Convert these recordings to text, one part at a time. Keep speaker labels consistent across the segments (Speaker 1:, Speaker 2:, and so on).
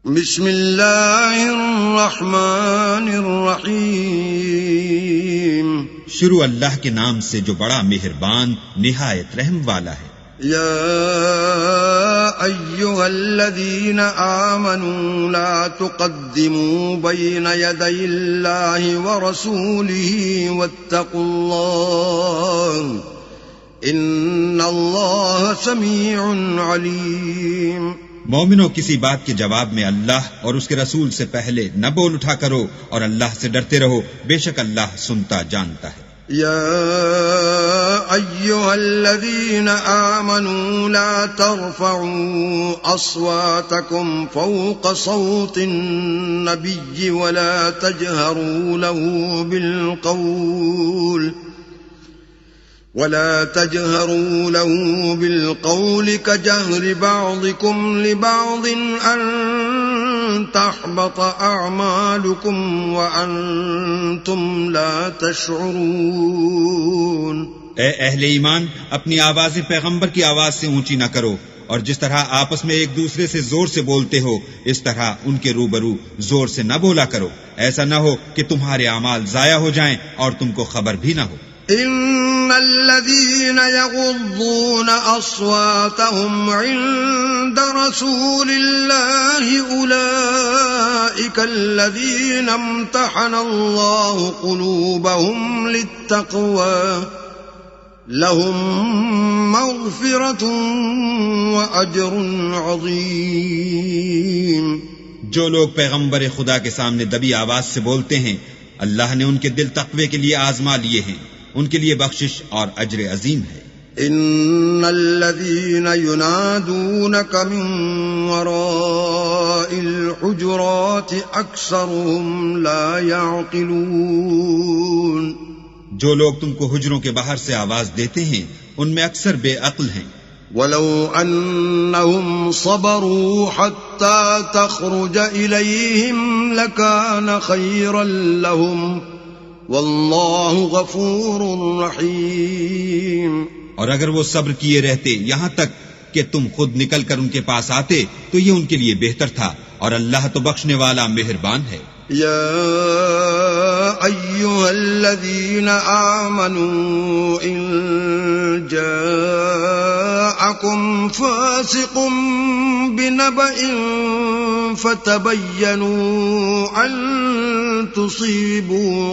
Speaker 1: بسم اللہ الرحمن الرحیم،
Speaker 2: شروع اللہ کے نام سے جو بڑا مہربان نہایت رحم والا ہے۔
Speaker 1: یا ایھا الذین آمنوا لا تقدموا بین یدی اللہ ورسولہ واتقوا اللہ ان اللہ سمیع علیم۔
Speaker 2: مومنوں، کسی بات کے جواب میں اللہ اور اس کے رسول سے پہلے نہ بول اٹھا کرو اور اللہ سے ڈرتے رہو، بے شک اللہ سنتا جانتا ہے۔
Speaker 1: یا ایھا الذین آمنوا لا ترفعوا اصواتکم فوق صوت النبی ولا تجهروا له بالقول كجهر بعضكم لبعض أن تحبط أعمالكم وأنتم لا تشعرون۔
Speaker 2: اے اہل ایمان، اپنی آوازیں پیغمبر کی آواز سے اونچی نہ کرو، اور جس طرح آپس میں ایک دوسرے سے زور سے بولتے ہو اس طرح ان کے روبرو زور سے نہ بولا کرو، ایسا نہ ہو کہ تمہارے اعمال ضائع ہو جائیں اور تم کو خبر بھی نہ ہو۔
Speaker 1: ان الذين يغضون اصواتهم عند رسول الله اولئك الذين امتحن الله قلوبهم للتقوى لهم مغفرة واجر عظيم۔
Speaker 2: جو لوگ پیغمبر خدا کے سامنے دبی آواز سے بولتے ہیں، اللہ نے ان کے دل تقوی کے لیے آزما لیے ہیں، ان کے لیے بخشش اور اجر عظیم ہے۔
Speaker 1: ان الذين ينادونك من وراء الحجرات اكثرهم لا يعقلون۔
Speaker 2: جو لوگ تم کو حجروں کے باہر سے آواز دیتے ہیں ان میں اکثر بے عقل ہیں۔
Speaker 1: ولو انهم صبروا حتى تخرج اليهم لكان خيرا لهم واللہ غفور رحیم۔
Speaker 2: اور اگر وہ صبر کیے رہتے یہاں تک کہ تم خود نکل کر ان کے پاس آتے تو یہ ان کے لیے بہتر تھا، اور اللہ تو بخشنے والا مہربان ہے۔
Speaker 1: یا ایھا الذین آمنوا ان جاءکم فاسق بنبأ فتبینوا ان تصيبوا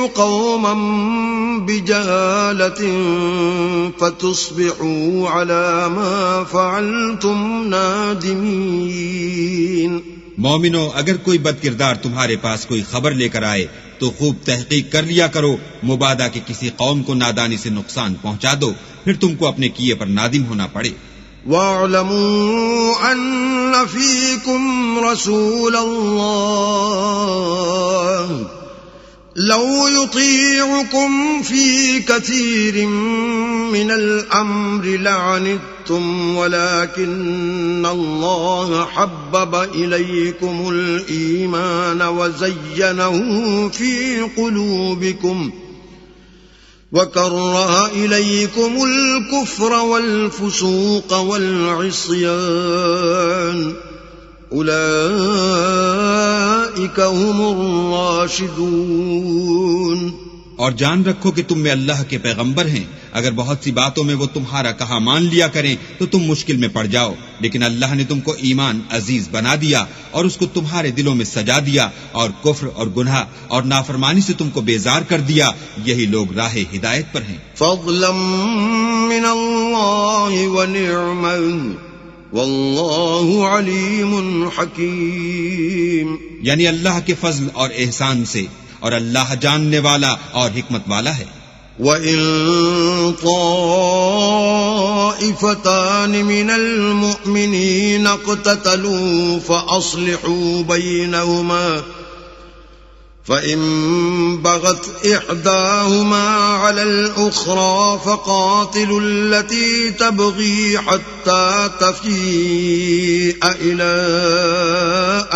Speaker 1: قوما بجهالة فتصبحوا على ما فعلتم نادمين۔
Speaker 2: مومنو، اگر کوئی بد کردار تمہارے پاس کوئی خبر لے کر آئے تو خوب تحقیق کر لیا کرو، مبادا کہ کسی قوم کو نادانی سے نقصان پہنچا دو، پھر تم کو اپنے کیے پر نادم ہونا پڑے۔
Speaker 1: وَاعْلَمُوا أَنَّ فِيكُمْ رَسُولَ اللَّهِ لَوْ يُطِيعُكُمْ فِي كَثِيرٍ مِّنَ الْأَمْرِ لَعَنِتُّمْ وَلَكِنَّ اللَّهَ حَبَّبَ إِلَيْكُمُ الْإِيمَانَ وَزَيَّنَهُ فِي قُلُوبِكُمْ وَكَرَّهَ إِلَيْكُمُ الْكُفْرَ وَالْفُسُوقَ وَالْعِصْيَانَ أُولَئِكَ هُمُ الرَّاشِدُونَ۔
Speaker 2: اور جان رکھو کہ تم میں اللہ کے پیغمبر ہیں، اگر بہت سی باتوں میں وہ تمہارا کہا مان لیا کریں تو تم مشکل میں پڑ جاؤ، لیکن اللہ نے تم کو ایمان عزیز بنا دیا اور اس کو تمہارے دلوں میں سجا دیا، اور کفر اور گناہ اور نافرمانی سے تم کو بیزار کر دیا، یہی لوگ راہ ہدایت پر ہیں۔
Speaker 1: فضلا من اللہ ونعما واللہ علیم حکیم۔
Speaker 2: یعنی اللہ کے فضل اور احسان سے، اور اللہ جاننے والا اور حکمت والا ہے۔
Speaker 1: وَإِن طَائِفَتَانِ مِنَ الْمُؤْمِنِينَ اقْتَتَلُوا فَأَصْلِحُوا بَيْنَهُمَا فَإِن بَغَتْ إِحْدَاهُمَا عَلَى الْأُخْرَى فَقَاتِلُوا الَّتِي تَبْغِي حَتَّى تَفِيءَ إِلَى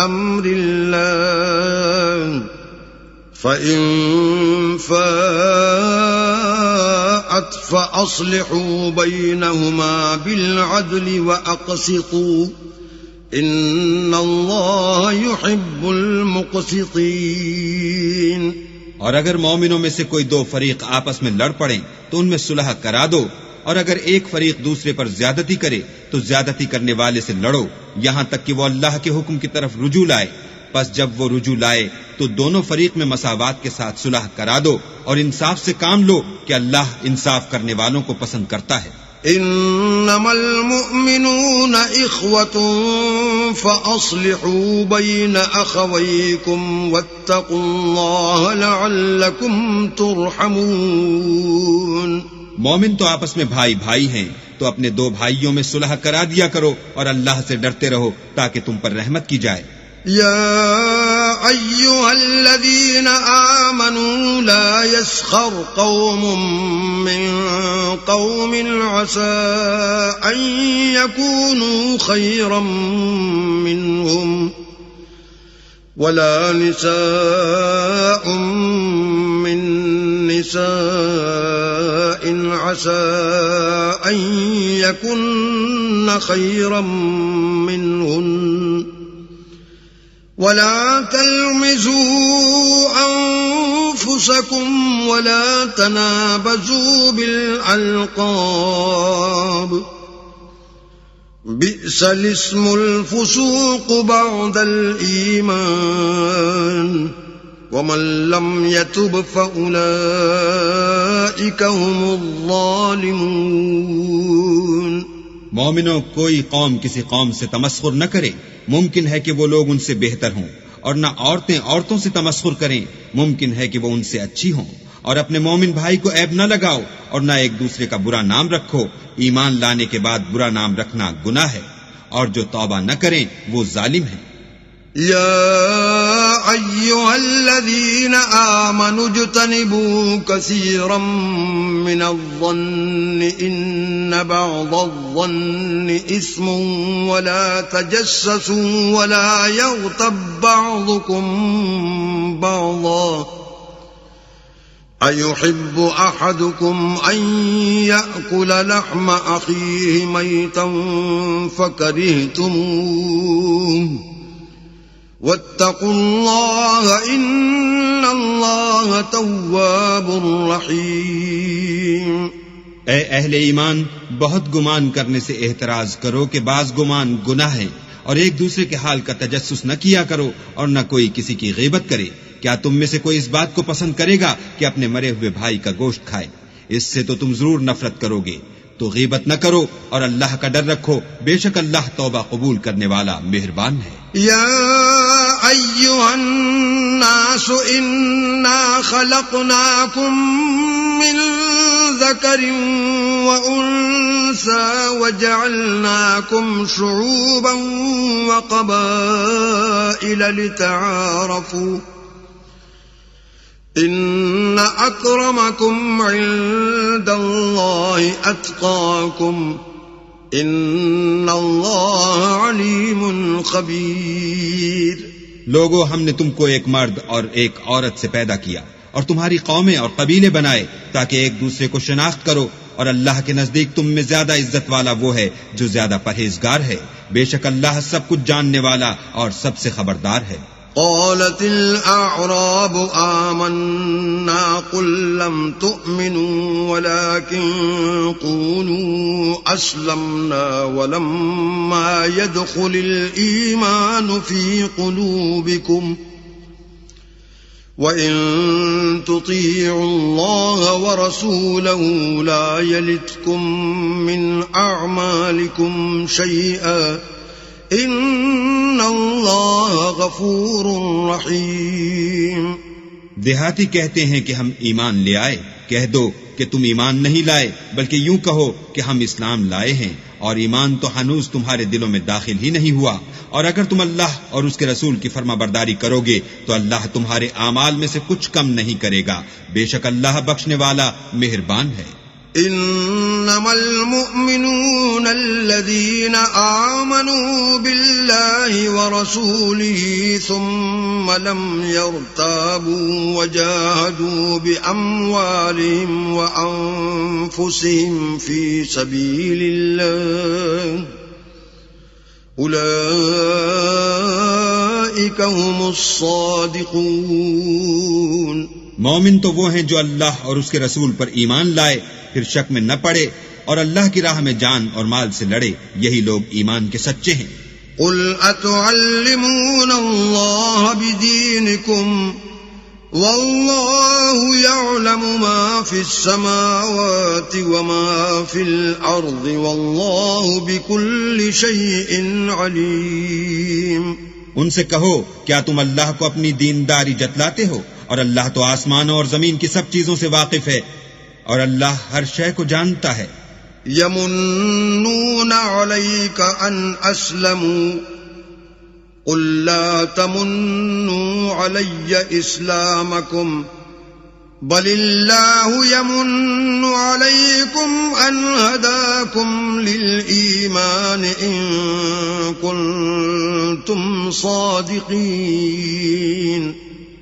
Speaker 1: أَمْرِ اللَّهِ فَإِن فَاءَتْ فاءت فأصلحوا بينهما بالعدل وأقسطوا إن الله يحب المقسطين۔
Speaker 2: اور اگر مومنوں میں سے کوئی دو فریق آپس میں لڑ پڑیں تو ان میں صلح کرا دو، اور اگر ایک فریق دوسرے پر زیادتی کرے تو زیادتی کرنے والے سے لڑو یہاں تک کہ وہ اللہ کے حکم کی طرف رجوع لائے۔ پس جب وہ رجوع لائے تو دونوں فریق میں مساوات کے ساتھ صلح کرا دو اور انصاف سے کام لو کہ اللہ انصاف کرنے والوں کو پسند کرتا ہے۔
Speaker 1: انما المؤمنون اخوة فاصلحوا بين اخويكم واتقوا الله لعلكم ترحمون۔
Speaker 2: مومن تو آپس میں بھائی بھائی ہیں تو اپنے دو بھائیوں میں صلح کرا دیا کرو اور اللہ سے ڈرتے رہو تاکہ تم پر رحمت کی جائے۔
Speaker 1: يا أيها الذين آمنوا لا يسخر قوم من قوم عسى أن يكونوا خيرا منهم ولا نساء من نساء عسى أن يكن خيرا منهن ولا تلمزوا أنفسكم ولا تنابزوا بالألقاب بئس الاسم الفسوق بعد الإيمان ومن لم يتب فأولئك هم الظالمون۔
Speaker 2: مومنوں، کوئی قوم کسی قوم سے تمسخر نہ کرے، ممکن ہے کہ وہ لوگ ان سے بہتر ہوں، اور نہ عورتیں عورتوں سے تمسخر کریں، ممکن ہے کہ وہ ان سے اچھی ہوں، اور اپنے مومن بھائی کو عیب نہ لگاؤ اور نہ ایک دوسرے کا برا نام رکھو۔ ایمان لانے کے بعد برا نام رکھنا گناہ ہے، اور جو توبہ نہ کریں وہ ظالم ہیں۔
Speaker 1: يا أيها الذين آمنوا اجتنبوا كثيرا من الظن إن بعض الظن إثم ولا تجسسوا ولا يغتب بعضكم بعضا أيحب أحدكم أن يأكل لحم أخيه ميتا فكرهتموه واتقوا الله إن الله تواب رحيم۔
Speaker 2: اے اہل ایمان، بہت گمان کرنے سے احتراز کرو کہ بعض گمان گناہ ہے، اور ایک دوسرے کے حال کا تجسس نہ کیا کرو اور نہ کوئی کسی کی غیبت کرے۔ کیا تم میں سے کوئی اس بات کو پسند کرے گا کہ اپنے مرے ہوئے بھائی کا گوشت کھائے؟ اس سے تو تم ضرور نفرت کرو گے۔ تو غیبت نہ کرو اور اللہ کا ڈر رکھو، بے شک اللہ توبہ قبول کرنے والا مہربان ہے۔
Speaker 1: يا أيها الناس إنا خلقناكم من ذكر وأنثى وجعلناكم شعوبا وقبائل لتعارفوا إن أكرمكم عند الله أتقاكم ان اللہ علیم خبیر۔
Speaker 2: لوگو، ہم نے تم کو ایک مرد اور ایک عورت سے پیدا کیا اور تمہاری قومیں اور قبیلے بنائے تاکہ ایک دوسرے کو شناخت کرو، اور اللہ کے نزدیک تم میں زیادہ عزت والا وہ ہے جو زیادہ پرہیزگار ہے۔ بے شک اللہ سب کچھ جاننے والا اور سب سے خبردار ہے۔
Speaker 1: قالت الأعراب آمنا قل لم تؤمنوا ولكن قولوا أسلمنا ولما يدخل الإيمان في قلوبكم وإن تطيعوا الله ورسوله لا يلتكم من أعمالكم شيئا ان اللہ غفور رحیم۔
Speaker 2: دیہاتی کہتے ہیں کہ ہم ایمان لے آئے، کہہ دو کہ تم ایمان نہیں لائے بلکہ یوں کہو کہ ہم اسلام لائے ہیں، اور ایمان تو ہنوز تمہارے دلوں میں داخل ہی نہیں ہوا، اور اگر تم اللہ اور اس کے رسول کی فرما برداری کرو گے تو اللہ تمہارے اعمال میں سے کچھ کم نہیں کرے گا، بے شک اللہ بخشنے والا مہربان ہے۔
Speaker 1: إنما المؤمنون الذين آمنوا بالله ورسوله ثم لم يرتابوا وجاهدوا بأموالهم وأنفسهم في سبيل الله أولئك هم الصادقون.
Speaker 2: مومن تو وہ ہیں جو اللہ اور اس کے رسول پر ایمان لائے پھر شک میں نہ پڑے اور اللہ کی راہ میں جان اور مال سے لڑے، یہی لوگ ایمان کے سچے ہیں.
Speaker 1: قل اتعلمون اللہ بدینکم واللہ یعلم ما فی السماوات وما فی الارض واللہ بکل شیء علیم.
Speaker 2: ان سے کہو کیا تم اللہ کو اپنی دینداری جتلاتے ہو، اور اللہ تو آسمانوں اور زمین کی سب چیزوں سے واقف ہے اور اللہ ہر شے کو جانتا ہے.
Speaker 1: یمنون علیک ان اسلموا قل لا تمنوا علی اسلامکم بل اللہ یمن علیکم ان ہداکم للایمان ان کنتم صادقین.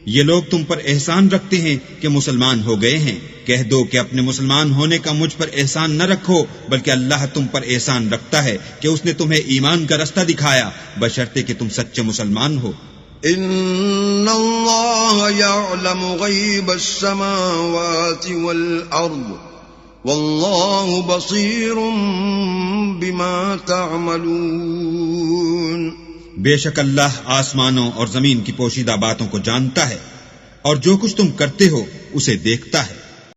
Speaker 2: یہ لوگ تم پر احسان رکھتے ہیں کہ مسلمان ہو گئے ہیں. کہہ دو کہ اپنے مسلمان ہونے کا مجھ پر احسان نہ رکھو، بلکہ اللہ تم پر احسان رکھتا ہے کہ اس نے تمہیں ایمان کا رستہ دکھایا، بشرطے کہ تم سچے مسلمان ہو.
Speaker 1: ان اللہ یعلم غیب السماوات والارض واللہ بصیر بما تعملون.
Speaker 2: بے شک اللہ آسمانوں اور زمین کی پوشیدہ باتوں کو جانتا ہے اور جو کچھ تم کرتے ہو اسے دیکھتا ہے.